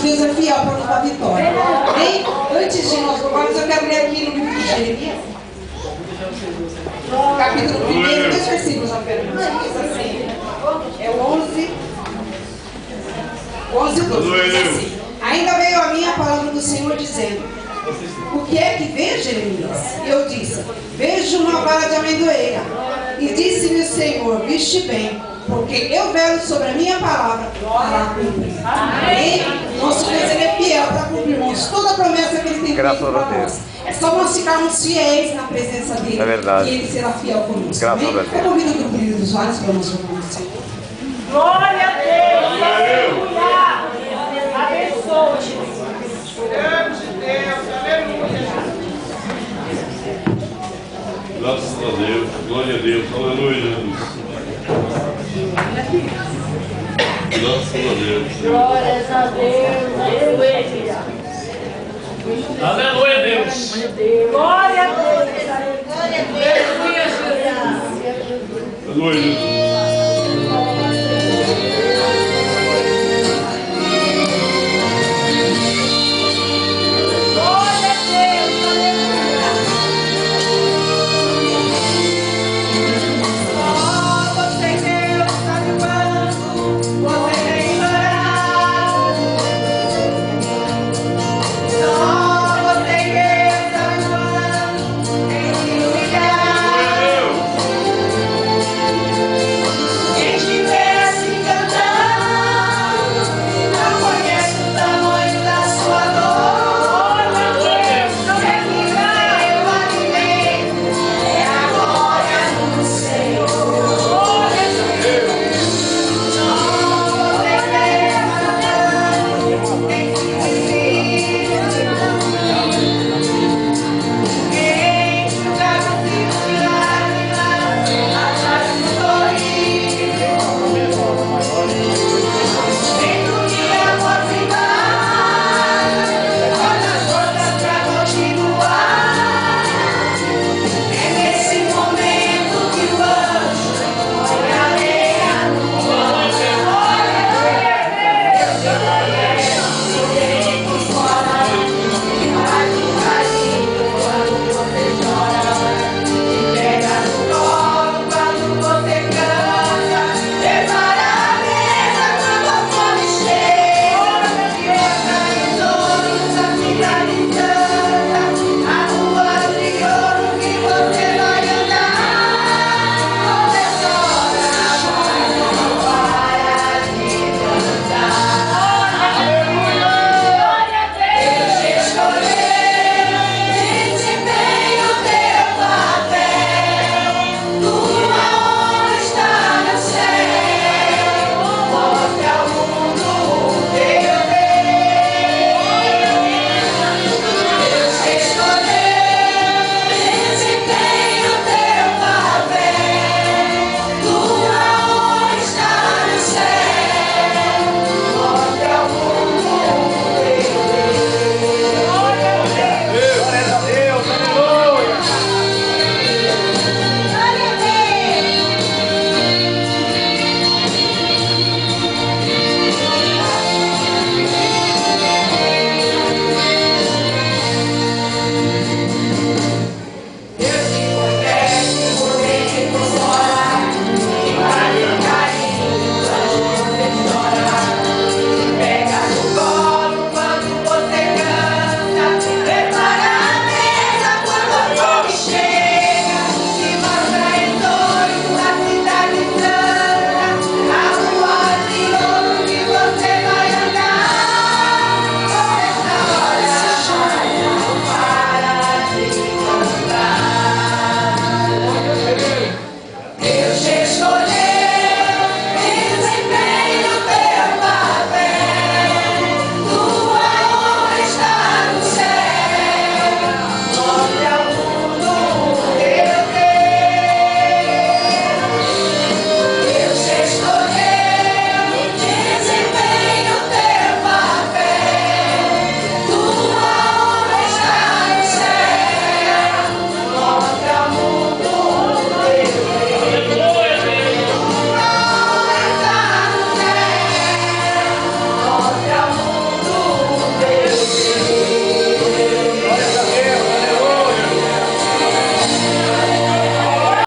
Deus é fiel para nos dar vitória. Bem, antes de nós louvarmos, eu quero ler aqui no livro de Jeremias, capítulo 1, 2 versículos apenas. Diz assim, é o 11 e 12. Diz assim: ainda veio a mim a palavra do Senhor dizendo: o que é que vê, Jeremias? Eu disse: vejo uma vara de amendoeira. E disse-me o Senhor: viste bem, porque eu velo sobre a minha palavra para cumprir. Amém? Nosso Deus, Ele é fiel para cumprirmos toda a promessa que Ele tem feito para nós. É só nós ficarmos fiéis na presença dEle, é verdade, que Ele será fiel conosco. Graças Amém? a Deus. Eu convido o grupo dos vários para nós ouvir. Glória a Deus! Aleluia! Abençoe, Jesus. Deus, aleluia. Graças a Deus, glória a Deus, aleluia, Jesus. Graças a Deus. Glórias a Deus, aleluia. Aleluia, Deus. Glória a Deus, Aleluia, Jesus.